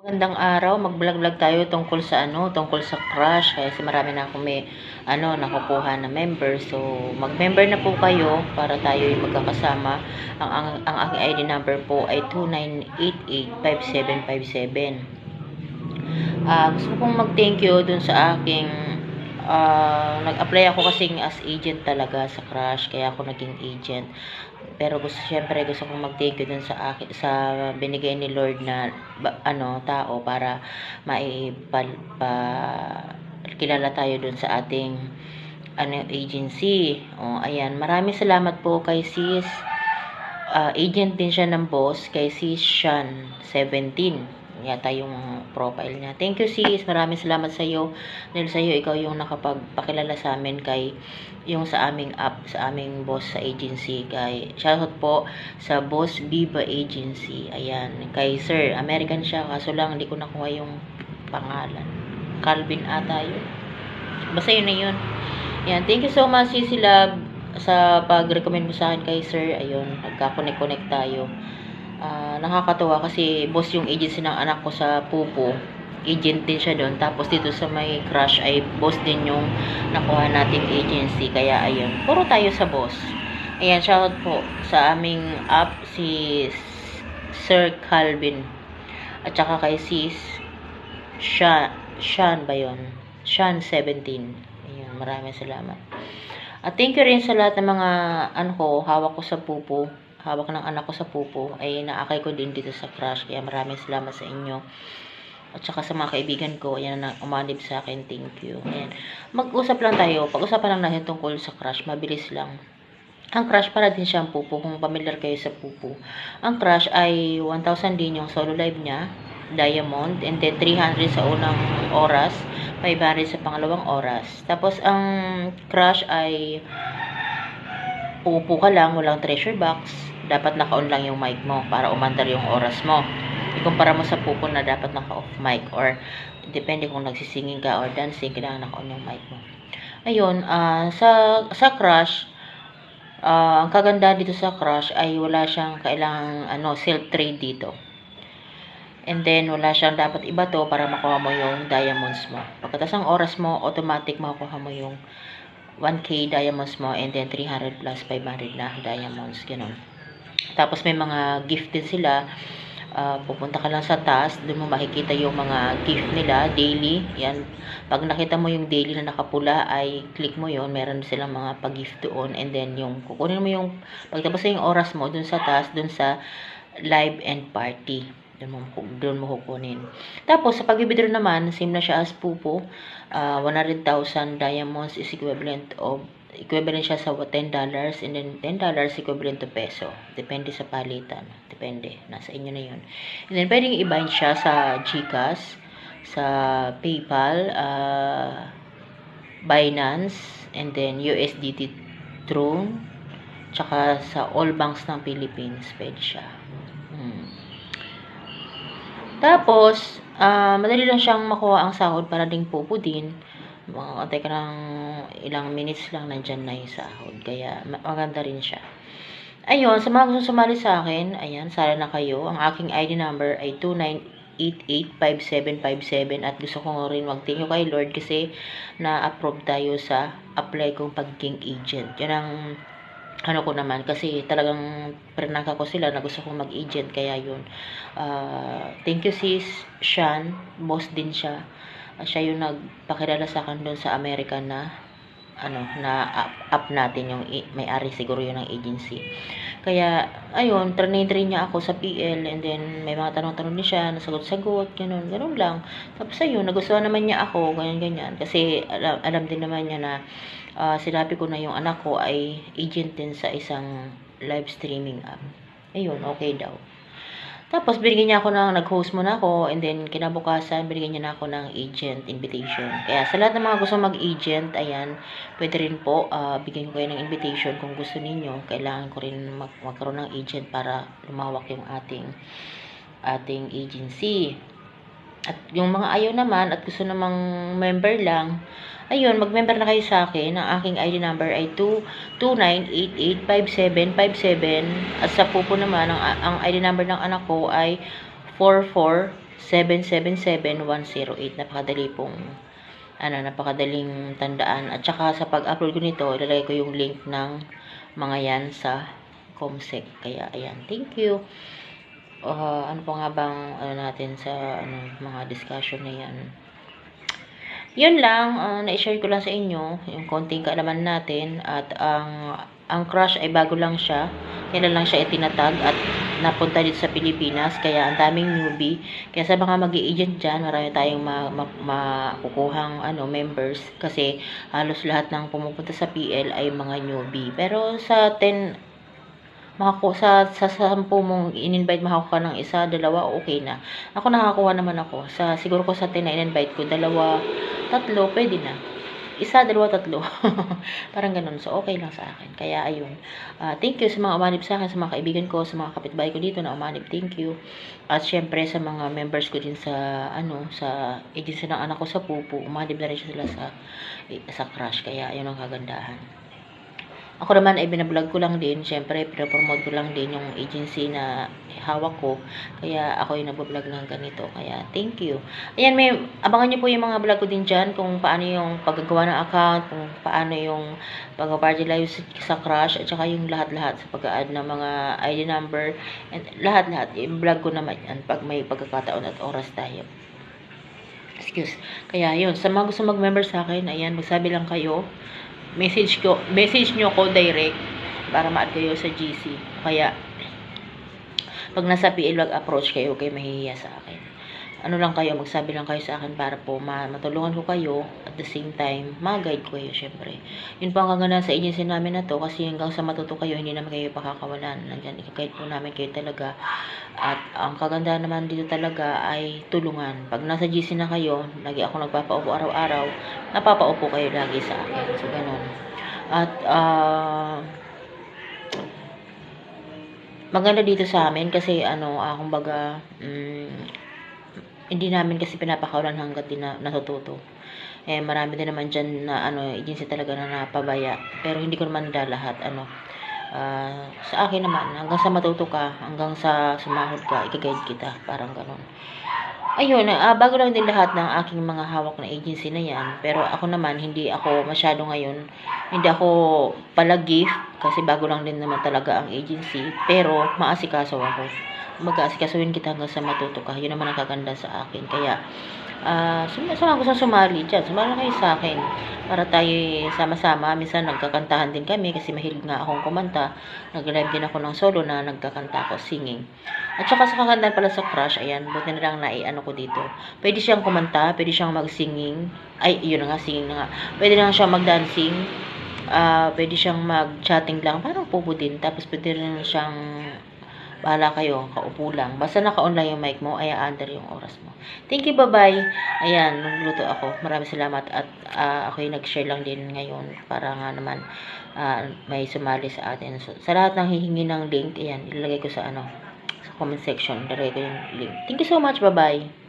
Magandang araw, mag-vlog-vlog tayo tungkol sa crush kasi marami na akong may nakukuha na member. So, mag-member na po kayo para tayo yung magkakasama. Ang aking ID number po ay 29885757. Gusto kong mag-thank you dun sa aking nag-apply ako kasing as agent talaga sa crush, kaya ako naging agent. Pero syempre gusto kong mag-thank you dun sa binigay ni Lord na tao para kilala tayo dun sa ating agency. Ayan, maraming salamat po kay sis. Agent din siya ng boss, kay sis Sean 17 yata yung profile niya. Thank you sis, maraming salamat sa iyo. Dahil sa iyo, ikaw yung nakapagpakilala sa amin kay yung sa aming sa aming boss sa agency. Kay shoutout po sa Boss Viva Agency. Ayan, kay Sir, American siya, kaso lang hindi ko nakuha yung pangalan. Calvin ata yun. Basta yun na yun. Ayan, thank you so much sis Love sa pag-recommend mo sa akin kay Sir. Ayun, nagka-connect tayo. Nakakatuwa kasi boss yung agency ng anak ko sa Pupo. Agent din siya doon. Tapos dito sa may crush ay boss din yung nakuha nating agency. Kaya ayun, puro tayo sa boss. Ayan, shoutout po sa aming app si Sir Calvin. At saka kay sis Sean ba yun? Sean 17. Ayan, maraming salamat. At thank you rin sa lahat ng mga hawak ko sa Pupo. Hawak ng anak ko sa Pupo ay naakay ko din dito sa crush, kaya maraming salamat sa inyo. At saka sa mga kaibigan ko, ayan na umanib sa akin, thank you. Ayan. Mag-usap lang tayo, pag-usapan lang natin tungkol sa crush, mabilis lang. Ang crush para din siyang Pupo, kung familiar kayo sa Pupo. Ang crush ay 1,000 din yung solo live niya, Diamond, and then 300 sa unang oras, 500 sa pangalawang oras. Tapos ang crush ay uupo ka lang, walang treasure box, dapat naka-on lang yung mic mo para umandar yung oras mo. Ikumpara mo sa Pupo na dapat naka-off mic, or depende kung nagsisinging ka or dancing, kailangan naka-on yung mic mo. Ayun, sa crush, ang kaganda dito sa crush ay wala siyang kailangang self-trade dito. And then, wala siyang dapat iba to para makuha mo yung diamonds mo. Pagkatas ng oras mo, automatic makukuha mo yung 1K diamonds mo, and then 300 plus 500 na diamonds, ganun. Tapos may mga gift din sila. Pupunta ka lang sa task, doon mo makikita yung mga gift nila daily. Yan, pag nakita mo yung daily na nakapula ay click mo yon, meron silang mga pag-gift doon. And then yung kukunin mo yung pagtapos yung oras mo doon sa task, doon sa live and party, doon mo kukunin. Tapos sa pag-withdraw naman, same na siya as Pupo. 100,000 diamonds is equivalent siya sa $10, and then $10 equivalent to peso. Depende sa palitan. Depende. Nasa inyo na yun. And then, pwedeng i-bind siya sa GCash, sa PayPal, Binance, and then USDT Tron, tsaka sa all banks ng Philippines, pwede siya. Tapos, madali lang siyang makuha ang sahod para ding Pupo din. Antay ka ng ilang minutes lang, nandyan na yung sahod. Kaya, maganda rin siya. Ayun, sa mga gusto sumali sa akin, ayan, sala na kayo. Ang aking ID number ay 29885757, at gusto ko rin mag-thank you kay Lord kasi na-approve tayo sa apply kong pagiging agent. Yan ang ko naman, kasi talagang prinangka ko sila na gusto kong mag-agent, kaya yun. Thank you sis Sean, boss din siya. Siya yung nagpakilala sa akin doon sa America na app natin, yung may-ari siguro yun ng agency. Kaya ayun, train niya ako sa PL, and then may mga tanong-tanong din siya, nasagot-sagot, ganun lang. Tapos ayun, nagustuhan naman niya ako, ganyan kasi alam din naman niya na sinabi ko na yung anak ko ay agent din sa isang live streaming app. Ayun, okay daw. Tapos, binigyan niya ako nag-host muna ako, and then, kinabukasan, binigyan niya na ako ng agent invitation. Kaya, sa lahat ng mga gusto mag-agent, ayan, pwede rin po, bigyan ko kayo ng invitation kung gusto ninyo. Kailangan ko rin magkaroon ng agent para lumawak yung ating agency. At yung mga ayaw naman, at gusto namang member lang, ayun, mag-member na kayo sa akin. Ang aking ID number ay 29885757. At sa Pupo naman, ang ID number ng anak ko ay 44 777-108. Napakadaling tandaan. At saka sa pag-upload ko nito, ilalagay ko yung link ng mga yan sa Comsec. Kaya, ayan. Thank you. Ano pa nga bang natin sa mga discussion na yan. Yun lang, na-share ko lang sa inyo yung konting kaalaman natin. At ang crush ay bago lang siya. Kailan lang siya itinatag at napunta dito sa Pilipinas. Kaya ang daming newbie. Kaya sa mga mag-i-agent dyan, marami tayong makukuhang members. Kasi halos lahat ng pumupunta sa PL ay mga newbie. Pero sa 10 sa 10 mong in-invite, makakuha ng isa, dalawa, okay na. Ako nakakuha naman ako. Siguro ko sa 10 na in-invite ko, dalawa, tatlo, pwede na. Isa, dalawa, tatlo. Parang ganun. So, okay lang sa akin. Kaya, ayun. Thank you sa mga umanib sa akin, sa mga kaibigan ko, sa mga kapitbahay ko dito na umanib. Thank you. At syempre, sa mga members ko din sa agency ng anak ko sa Pupo, umanib na rin sila sa crush. Kaya, ayun ang kagandahan. Ako naman ay binablog ko lang din. Siyempre, pinapromote ko lang din yung agency na hawak ko. Kaya ako yung nagbablog ng ganito. Kaya, thank you. Ayan, abangan nyo po yung mga vlog ko din dyan. Kung paano yung paggagawa ng account. Kung paano yung pag-party live sa crush. At saka yung lahat-lahat sa pag-add ng mga ID number. And lahat-lahat. I-vlog ko naman yan pag may pagkakataon at oras tayo. Excuse. Kaya, yun. Sa mga gusto mag-member sa akin, ayan, magsabi lang kayo. Message nyo ko direct para ma-add kayo sa GC. Kaya pag nasa PL, approach kayo, kayo mahihiya sa akin. Magsabi lang kayo sa akin para po matulungan ko kayo at the same time, ma-guide ko kayo syempre. Yun po ang kaganda sa agency namin na to kasi hanggang sa matuto kayo, hindi naman kayo pakakawalan. Nandiyan, i-guide po namin kayo talaga. At ang kaganda naman dito talaga ay tulungan. Pag nasa GC na kayo, lagi ako nagpapaupo araw-araw, napapaupo kayo lagi sa akin. So, ganun. At, maganda dito sa amin kasi, kumbaga, hindi namin kasi pinapakawalan hanggat din natututo. Marami din naman dyan na, agency talaga na napabaya. Pero hindi ko naman lahat, sa akin naman, hanggang sa matuto ka, hanggang sa sumahod ka, i-guide kita. Parang ganun. Ayun, bago lang din lahat ng aking mga hawak na agency na yan. Pero ako naman, hindi ako masyado ngayon, hindi ako pala gift, kasi bago lang din naman talaga ang agency. Pero, maasikaso ako. Mag-aasikasuhin kita hanggang sa matuto ka. Yun naman ang kaganda sa akin. Kaya, sa mga gusto sumali dyan, sumali kayo sa akin para tayo sama-sama. Minsan nagkakantahan din kami kasi mahilig nga akong kumanta. Nag-live din ako ng solo na nagkakanta ako, singing. At saka sa kagandahan pala sa crush, ayan, buti na lang naiano ko dito. Pwede siyang kumanta, pwede siyang mag-singing. Ay, yun na nga, singing na nga. Pwede lang siyang mag-dancing. Pwede siyang mag-chatting lang, parang pupo din. Tapos pwede rin siyang bahala kayo, kaupo lang. Basta naka-online yung mic mo, ay under yung oras mo. Thank you, bye-bye. Ayan, nagluto ako. Maraming salamat at ako yung nag-share lang din ngayon para nga naman may sumali sa atin. So, sa lahat ng hihingi ng link, ayan, ilalagay ko sa sa comment section. Ilalagay ko yung link. Thank you so much, bye-bye.